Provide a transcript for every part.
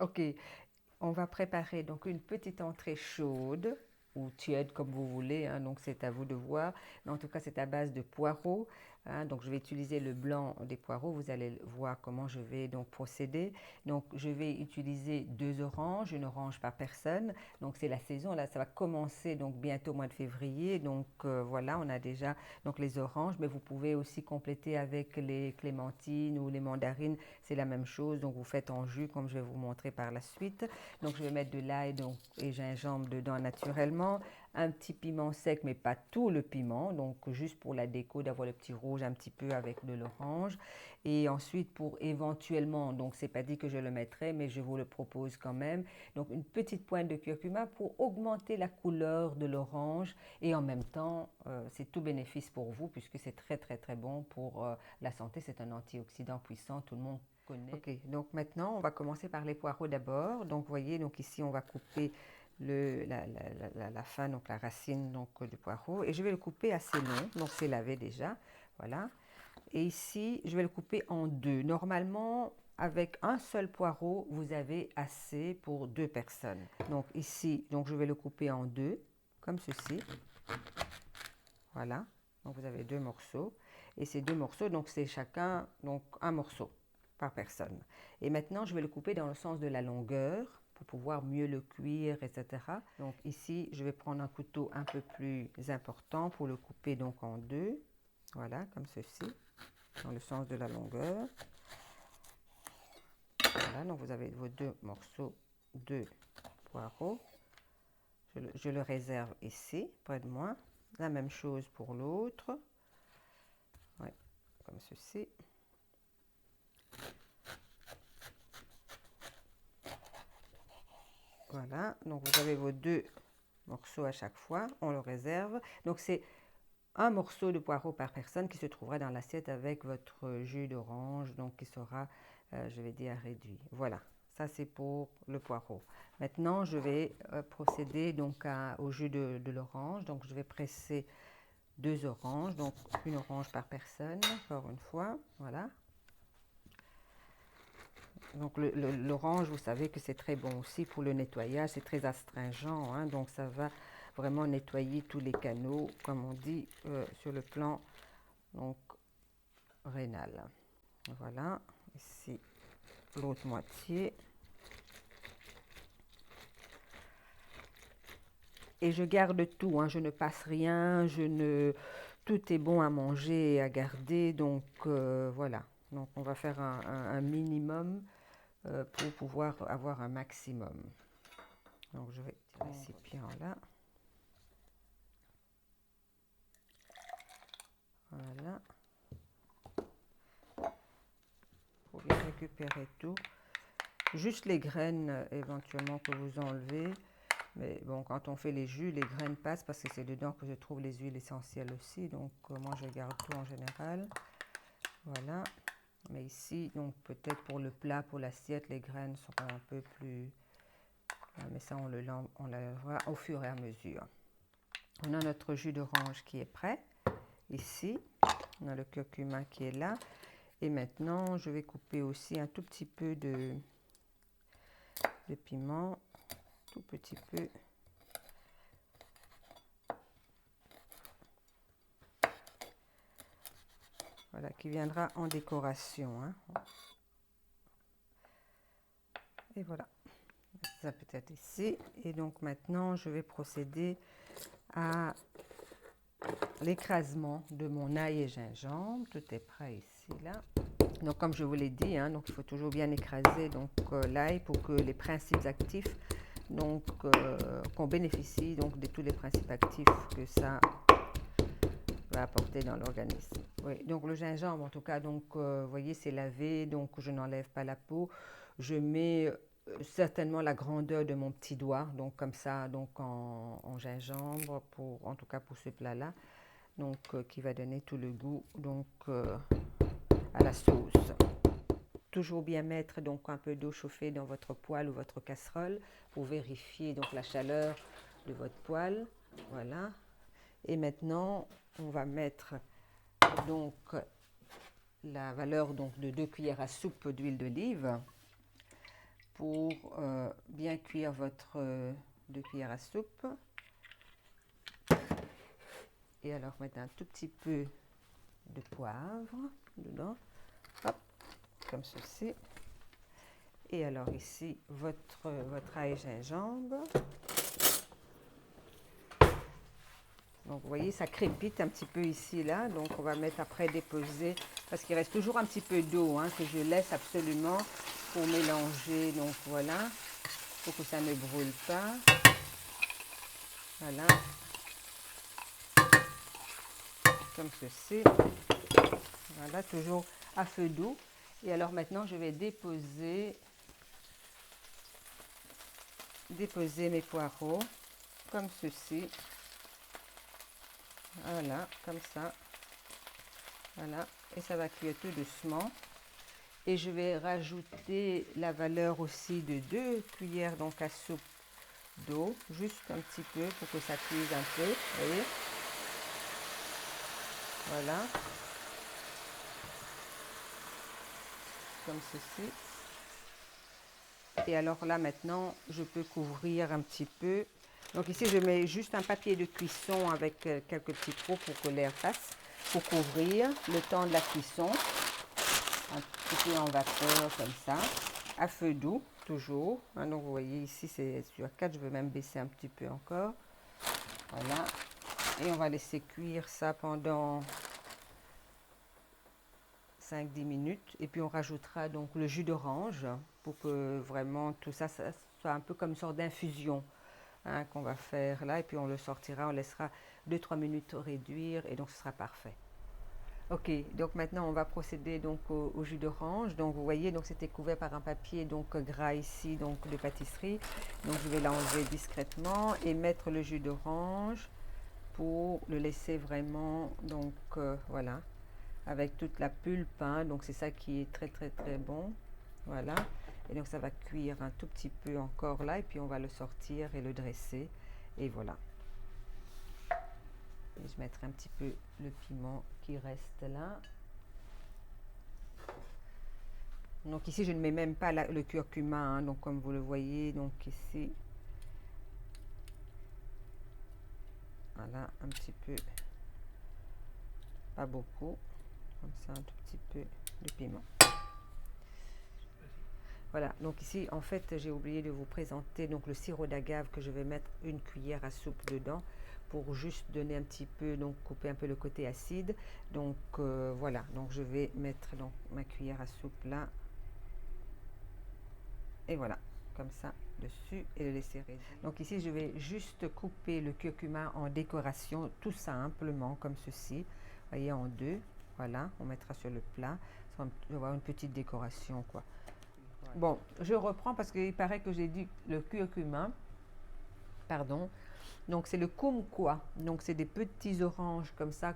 Ok, on va préparer donc une petite entrée chaude ou tiède comme vous voulez, hein, donc c'est à vous de voir. Mais en tout cas, c'est à base de poireaux, hein, donc je vais utiliser le blanc des poireaux. Vous allez voir comment je vais donc procéder. Donc je vais utiliser 2 oranges, une orange par personne. Donc c'est la saison là, ça va commencer donc bientôt au mois de février. Donc voilà, on a déjà donc les oranges, mais vous pouvez aussi compléter avec les clémentines ou les mandarines. C'est la même chose. Donc vous faites en jus comme je vais vous montrer par la suite. Donc je vais mettre de l'ail et gingembre dedans naturellement, un petit piment sec mais pas tout le piment, donc juste pour la déco d'avoir le petit rouge un petit peu avec de l'orange. Et ensuite pour éventuellement, donc c'est pas dit que je le mettrai mais je vous le propose quand même, donc une petite pointe de curcuma pour augmenter la couleur de l'orange et en même temps c'est tout bénéfice pour vous puisque c'est très très très bon pour la santé, c'est un antioxydant puissant, tout le monde connaît. Ok, donc maintenant on va commencer par les poireaux d'abord. Donc vous voyez, donc ici on va couper la fin, donc la racine donc, du poireau. Et je vais le couper assez long, donc c'est lavé déjà. Voilà. Et ici, je vais le couper en deux. Normalement, avec un seul poireau, vous avez assez pour 2 personnes. Donc ici, donc je vais le couper en deux, comme ceci. Voilà. Donc vous avez 2 morceaux. Et ces 2 morceaux, donc c'est chacun donc un morceau par personne. Et maintenant, je vais le couper dans le sens de la longueur pour pouvoir mieux le cuire, etc. Donc ici, je vais prendre un couteau un peu plus important pour le couper donc en deux. Voilà, comme ceci, dans le sens de la longueur. Voilà, donc vous avez vos 2 morceaux de poireaux. Je le réserve ici, près de moi. La même chose pour l'autre. Ouais, comme ceci. Voilà, donc vous avez vos 2 morceaux à chaque fois, on le réserve. Donc c'est un morceau de poireau par personne qui se trouvera dans l'assiette avec votre jus d'orange, donc qui sera, je vais dire, réduit. Voilà, ça c'est pour le poireau. Maintenant, je vais procéder donc au jus de l'orange. Donc je vais presser 2 oranges, donc une orange par personne, encore une fois, voilà. Donc l'orange, vous savez que c'est très bon aussi pour le nettoyage, c'est très astringent, hein, donc ça va vraiment nettoyer tous les canaux, comme on dit sur le plan donc, rénal. Voilà, ici l'autre moitié. Et je garde tout, hein, je ne passe rien, tout est bon à manger et à garder, donc voilà. Donc on va faire un minimum pour pouvoir avoir un maximum. Donc je vais tirer le récipient là. Voilà. Pour bien récupérer tout. Juste les graines éventuellement que vous enlevez. Mais bon, quand on fait les jus, les graines passent parce que c'est dedans que je trouve les huiles essentielles aussi. Donc moi je garde tout en général. Voilà. Mais ici, donc peut-être pour le plat, pour l'assiette, les graines seront un peu plus... Mais ça, on le voit au fur et à mesure. On a notre jus d'orange qui est prêt. Ici, on a le curcuma qui est là. Et maintenant, je vais couper aussi un tout petit peu de piment. Tout petit peu. Voilà, qui viendra en décoration. Hein. Et voilà. Ça peut être ici. Et donc maintenant, je vais procéder à l'écrasement de mon ail et gingembre. Tout est prêt ici, là. Donc comme je vous l'ai dit, hein, donc il faut toujours bien écraser l'ail pour que les principes actifs, donc qu'on bénéficie donc de tous les principes actifs que ça va apporter dans l'organisme. Oui, donc le gingembre en tout cas, donc vous voyez c'est lavé, donc je n'enlève pas la peau. Je mets certainement la grandeur de mon petit doigt, donc comme ça, donc en gingembre, en tout cas pour ce plat-là, donc qui va donner tout le goût donc à la sauce. Toujours bien mettre donc un peu d'eau chauffée dans votre poêle ou votre casserole pour vérifier donc la chaleur de votre poêle. Voilà. Et maintenant, on va mettre donc la valeur donc de 2 cuillères à soupe d'huile d'olive. pour bien cuire votre 2 cuillères à soupe. Et alors mettre un tout petit peu de poivre dedans, hop, comme ceci. Et alors ici votre ail gingembre. Donc vous voyez, ça crépite un petit peu ici là, donc on va mettre après déposer, parce qu'il reste toujours un petit peu d'eau que je laisse absolument pour mélanger. Donc voilà, pour que ça ne brûle pas. Voilà, comme ceci. Voilà, toujours à feu doux. Et alors maintenant, je vais déposer mes poireaux comme ceci. Voilà, comme ça. Voilà, et ça va cuire tout doucement. Et je vais rajouter la valeur aussi de 2 cuillères donc à soupe d'eau, juste un petit peu pour que ça cuise un peu. Vous voyez? Voilà. Comme ceci. Et alors là maintenant, je peux couvrir un petit peu. Donc ici, je mets juste un papier de cuisson avec quelques petits trous pour que l'air passe, pour couvrir le temps de la cuisson. Un petit peu en vapeur comme ça, à feu doux toujours. Donc vous voyez ici, c'est sur 4, je vais même baisser un petit peu encore. Voilà. Et on va laisser cuire ça pendant 5-10 minutes. Et puis on rajoutera donc le jus d'orange pour que vraiment tout ça, ça soit un peu comme une sorte d'infusion qu'on va faire là. Et puis on le sortira, on laissera 2-3 minutes réduire et donc ce sera parfait. Ok, donc maintenant on va procéder donc au jus d'orange. Donc vous voyez, donc c'était couvert par un papier donc gras ici, donc de pâtisserie. Donc je vais l'enlever discrètement et mettre le jus d'orange pour le laisser vraiment donc voilà, avec toute la pulpe. Donc c'est ça qui est très très très bon. Voilà. Et donc ça va cuire un tout petit peu encore là et puis on va le sortir et le dresser. Et voilà. Et je mettrai un petit peu le piment qui reste là. Donc ici, je ne mets même pas le curcuma, donc comme vous le voyez, donc ici, voilà, un petit peu, pas beaucoup, comme ça, un tout petit peu de piment. Voilà, donc ici, en fait, j'ai oublié de vous présenter donc le sirop d'agave que je vais mettre 1 cuillère à soupe dedans pour juste donner un petit peu, donc couper un peu le côté acide. Donc voilà, donc je vais mettre donc ma cuillère à soupe là. Et voilà, comme ça dessus et le laisser réduire. Donc ici, je vais juste couper le curcuma en décoration, tout simplement comme ceci. Vous voyez, en 2. Voilà, on mettra sur le plat. Ça va avoir une petite décoration, quoi. Bon, je reprends parce qu'il paraît que j'ai dit le curcuma. Pardon. Donc c'est le kumquat. Donc c'est des petits oranges comme ça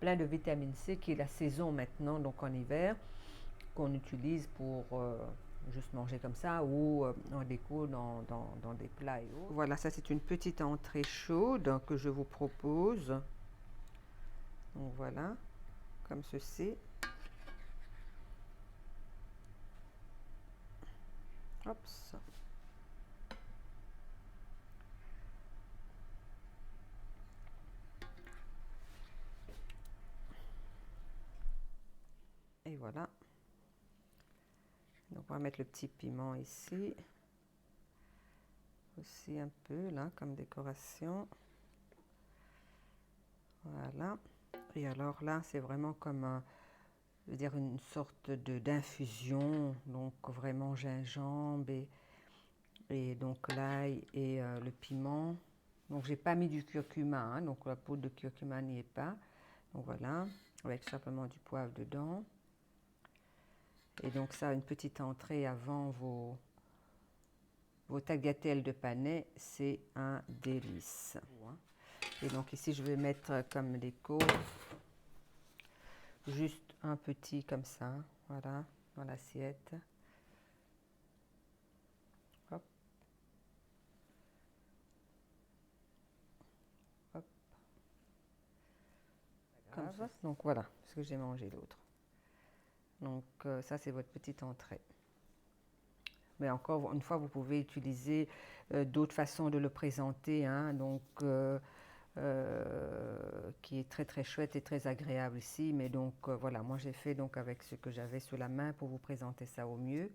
plein de vitamine C qui est la saison maintenant, donc en hiver, qu'on utilise pour juste manger comme ça ou en déco dans des plats et autres. Voilà, ça c'est une petite entrée chaude que je vous propose. Donc voilà, comme ceci. Hop. Et voilà. Donc on va mettre le petit piment ici. Aussi un peu là comme décoration. Voilà. Et alors là, c'est vraiment comme je veux dire une sorte d'infusion, donc vraiment gingembre et donc l'ail et le piment. Donc j'ai pas mis du curcuma, donc la poudre de curcuma n'y est pas. Donc voilà, avec simplement du poivre dedans. Et donc ça, une petite entrée avant vos tagliatelles de panais, c'est un délice. Et donc ici, je vais mettre comme déco juste un petit comme ça, voilà, dans l'assiette. Hop. Hop. Comme ça. Donc voilà, ce que j'ai mangé l'autre. Donc ça, c'est votre petite entrée. Mais encore une fois, vous pouvez utiliser d'autres façons de le présenter, hein, donc qui est très très chouette et très agréable ici. Mais donc voilà, moi j'ai fait donc avec ce que j'avais sous la main pour vous présenter ça au mieux.